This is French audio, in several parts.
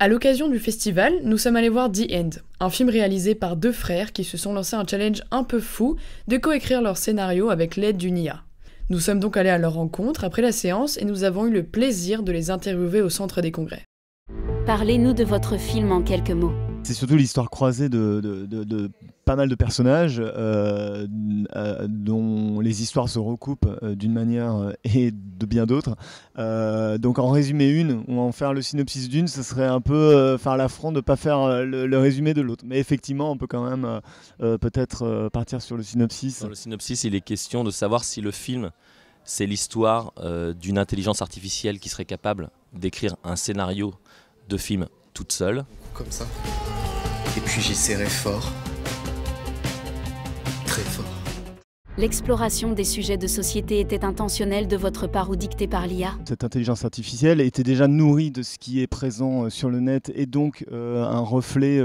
À l'occasion du festival, nous sommes allés voir The End, un film réalisé par deux frères qui se sont lancés un challenge un peu fou de coécrire leur scénario avec l'aide d'une IA. Nous sommes donc allés à leur rencontre après la séance et nous avons eu le plaisir de les interviewer au centre des congrès. Parlez-nous de votre film en quelques mots. C'est surtout l'histoire croisée de pas mal de personnages dont les histoires se recoupent d'une manière et de bien d'autres. Donc en résumer une ou en faire le synopsis d'une, ce serait un peu faire l'affront de ne pas faire le résumé de l'autre. Mais effectivement, on peut quand même peut-être partir sur le synopsis. Dans le synopsis, il est question de savoir si le film, c'est l'histoire d'une intelligence artificielle qui serait capable d'écrire un scénario de film toute seule. Comme ça. Et puis j'ai serré fort. Très fort. L'exploration des sujets de société était intentionnelle de votre part ou dictée par l'IA? Cette intelligence artificielle était déjà nourrie de ce qui est présent sur le net et donc un reflet,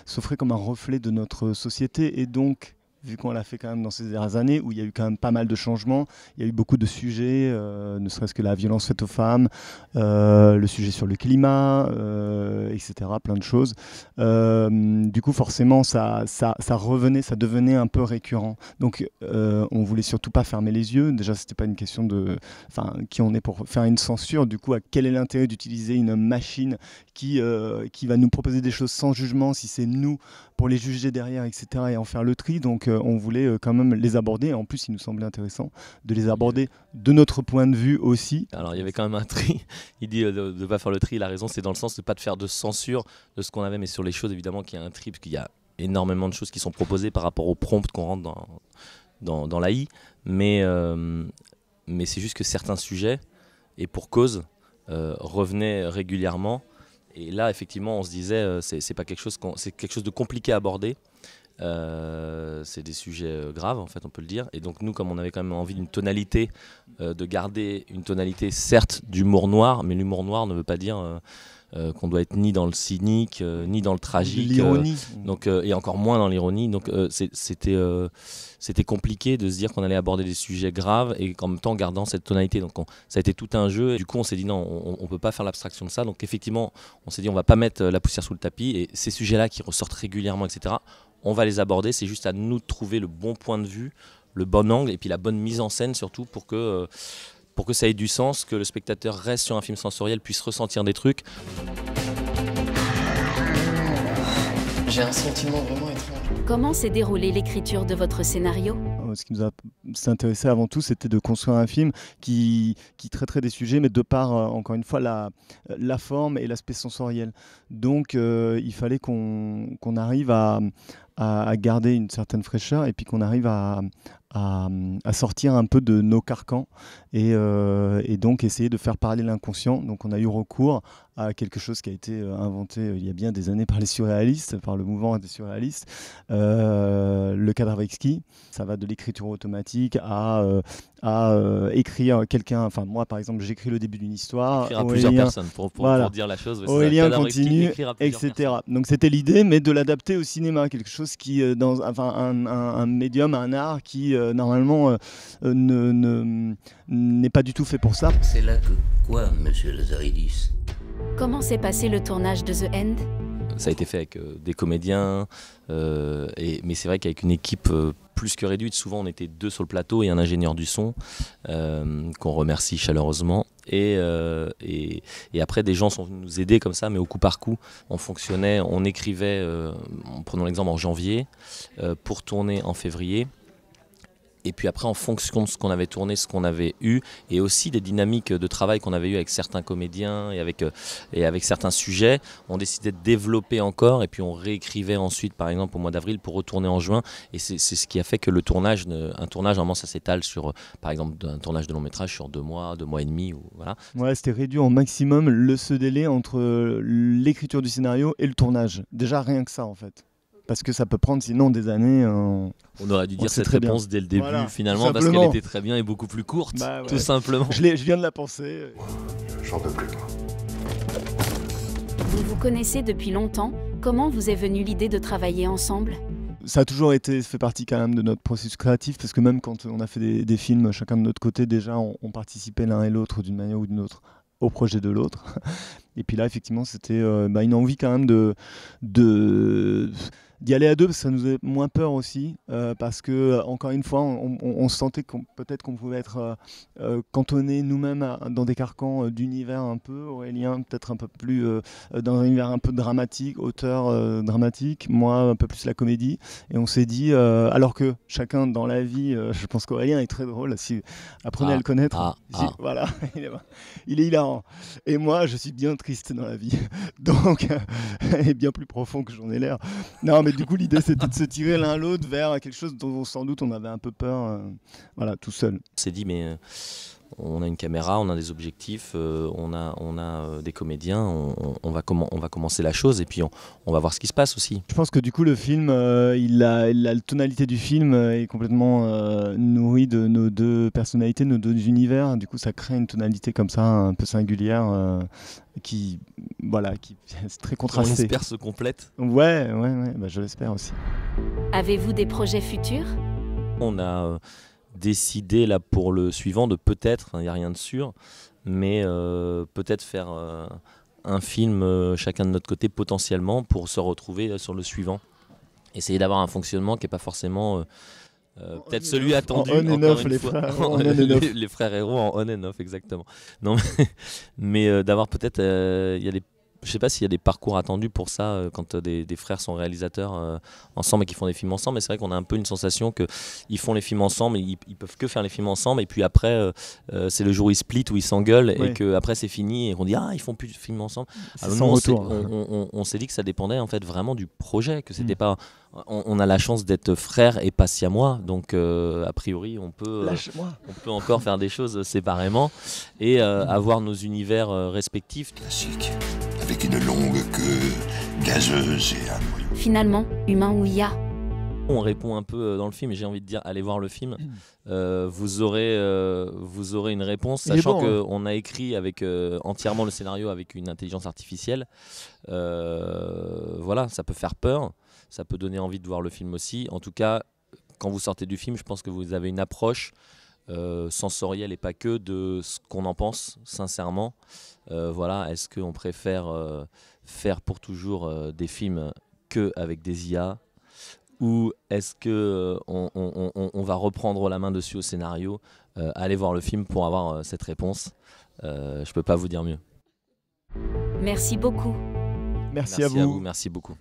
s'offrait comme un reflet de notre société et donc vu qu'on l'a fait quand même dans ces dernières années où il y a eu quand même pas mal de changements, il y a eu beaucoup de sujets, ne serait-ce que la violence faite aux femmes, le sujet sur le climat, etc., plein de choses. Du coup, forcément, ça revenait, ça devenait un peu récurrent. Donc, on voulait surtout pas fermer les yeux. Déjà, c'était pas une question de, qui on est pour faire une censure. Du coup, quel est l'intérêt d'utiliser une machine qui va nous proposer des choses sans jugement, si c'est nous pour les juger derrière, etc., et en faire le tri. Donc, on voulait quand même les aborder. Et en plus, il nous semblait intéressant de les aborder de notre point de vue aussi. Alors, il y avait quand même un tri. Il dit de ne pas faire le tri. Il a raison, c'est dans le sens de ne pas de faire de censure de ce qu'on avait, mais sur les choses, évidemment, qu'il y a un tri, parce qu'il y a énormément de choses qui sont proposées par rapport au prompt qu'on rentre dans l'AI. Mais c'est juste que certains sujets, et pour cause, revenaient régulièrement. Et là, effectivement, on se disait, c'est quelque chose de compliqué à aborder. C'est des sujets graves, en fait, on peut le dire. Et donc nous, comme on avait quand même envie d'une tonalité, de garder une tonalité, certes, d'humour noir, mais l'humour noir ne veut pas dire qu'on doit être ni dans le cynique, ni dans le tragique. L'ironie. Et encore moins dans l'ironie. Donc c'était compliqué de se dire qu'on allait aborder des sujets graves et qu'en même temps gardant cette tonalité. Donc ça a été tout un jeu. Et du coup, on s'est dit non, on ne peut pas faire l'abstraction de ça. Donc effectivement, on s'est dit on va pas mettre la poussière sous le tapis. Et ces sujets-là qui ressortent régulièrement, etc., on va les aborder. C'est juste à nous de trouver le bon point de vue, le bon angle et puis la bonne mise en scène surtout pour que ça ait du sens, que le spectateur reste sur un film sensoriel, puisse ressentir des trucs. J'ai un sentiment vraiment étrange. Comment s'est déroulée l'écriture de votre scénario? Ce qui nous a intéressé avant tout, c'était de construire un film qui traiterait des sujets, mais de par, encore une fois, la forme et l'aspect sensoriel. Donc, il fallait qu'on arrive à garder une certaine fraîcheur et puis qu'on arrive à sortir un peu de nos carcans et donc essayer de faire parler l'inconscient. Donc on a eu recours à quelque chose qui a été inventé il y a bien des années par les surréalistes, par le mouvement des surréalistes, le Kandravitsky. Ça va de l'écriture automatique à écrire quelqu'un, enfin moi par exemple j'écris le début d'une histoire. Écrire à plusieurs personnes pour dire la chose. Aurélien continue, etc. Donc c'était l'idée, mais de l'adapter au cinéma, quelque chose qui, un médium, un art qui normalement n'est pas du tout fait pour ça. C'est là que quoi, monsieur Lazaridis? Comment s'est passé le tournage de The End? Ça a été fait avec des comédiens, mais c'est vrai qu'avec une équipe plus que réduite, souvent on était 2 sur le plateau et un ingénieur du son, qu'on remercie chaleureusement. Et après des gens sont venus nous aider comme ça, mais au coup par coup, on fonctionnait, on écrivait, prenons l'exemple en janvier, pour tourner en février. Et puis après, en fonction de ce qu'on avait tourné, ce qu'on avait eu, et aussi des dynamiques de travail qu'on avait eu avec certains comédiens et avec certains sujets, on décidait de développer encore, et puis on réécrivait ensuite, par exemple, au mois d'avril pour retourner en juin. Et c'est ce qui a fait que un tournage, normalement, ça s'étale sur, par exemple, un tournage de long métrage sur 2 mois et demi. Voilà. Ouais, c'était réduit au maximum ce délai entre l'écriture du scénario et le tournage. Déjà, rien que ça, en fait. Parce que ça peut prendre sinon des années. On aurait dû dire cette réponse dès le début, voilà, finalement, parce qu'elle était très bien et beaucoup plus courte, tout simplement. Je viens de la penser. J'en peux plus, moi. Vous vous connaissez depuis longtemps. Comment vous est venue l'idée de travailler ensemble? Ça a toujours fait partie quand même de notre processus créatif, parce que même quand on a fait des films, chacun de notre côté, déjà, on participait l'un et l'autre d'une manière ou d'une autre au projet de l'autre. Et puis là, effectivement, c'était une envie quand même d'y aller à deux, parce que ça nous faisait moins peur aussi, parce que, encore une fois, on sentait peut-être qu'on pouvait être cantonné nous-mêmes dans des carcans d'univers un peu, Aurélien peut-être un peu plus dans un univers un peu dramatique, auteur dramatique, moi un peu plus la comédie, et on s'est dit, alors que chacun dans la vie, je pense qu'Aurélien est très drôle, si apprenez à le connaître, voilà, il est hilarant, et moi je suis bien triste dans la vie, donc, et bien plus profond que j'en ai l'air. Non, mais du coup, l'idée, c'était de se tirer l'un l'autre vers quelque chose dont sans doute on avait un peu peur, voilà, tout seul. On s'est dit, mais on a une caméra, on a des objectifs, on a des comédiens, on va commencer la chose et puis on va voir ce qui se passe aussi. Je pense que du coup, le film, la tonalité du film est complètement nourrie de nos deux personnalités, nos deux univers. Du coup, ça crée une tonalité comme ça, un peu singulière, qui c'est très contrasté. On espère se complète. Ouais, je l'espère aussi. Avez-vous des projets futurs ? On a décidé là pour le suivant de peut-être, il n'y a rien de sûr, mais peut-être faire un film chacun de notre côté potentiellement pour se retrouver sur le suivant. Essayer d'avoir un fonctionnement qui n'est pas forcément peut-être celui attendu. En on and off, les frères héros en on and off, exactement. Non, mais d'avoir peut-être, je sais pas s'il y a des parcours attendus pour ça quand des frères sont réalisateurs ensemble et qui font des films ensemble, mais c'est vrai qu'on a un peu une sensation qu'ils font les films ensemble et ils peuvent que faire les films ensemble, et puis après c'est le jour où ils split, où ils s'engueulent, et qu'après c'est fini et qu'on dit ils font plus de films ensemble. Alors nous, on s'est dit que ça dépendait en fait vraiment du projet, que c'était pas... On a la chance d'être frères et pas siamois, donc a priori on peut encore faire des choses séparément et avoir nos univers respectifs. Classique, avec une longue queue gazeuse et un noyau. Finalement, humain ou IA ? On répond un peu dans le film, et j'ai envie de dire allez voir le film, vous aurez une réponse, sachant qu'on a écrit avec entièrement le scénario avec une intelligence artificielle. Voilà, ça peut faire peur, ça peut donner envie de voir le film aussi. En tout cas, quand vous sortez du film, je pense que vous avez une approche sensorielle et pas que de ce qu'on en pense sincèrement. Voilà, est-ce qu'on préfère faire pour toujours des films qu'avec des IA, ou est-ce qu'on va reprendre la main dessus au scénario, aller voir le film pour avoir cette réponse. Je peux pas vous dire mieux. Merci beaucoup. Merci à vous. Merci beaucoup.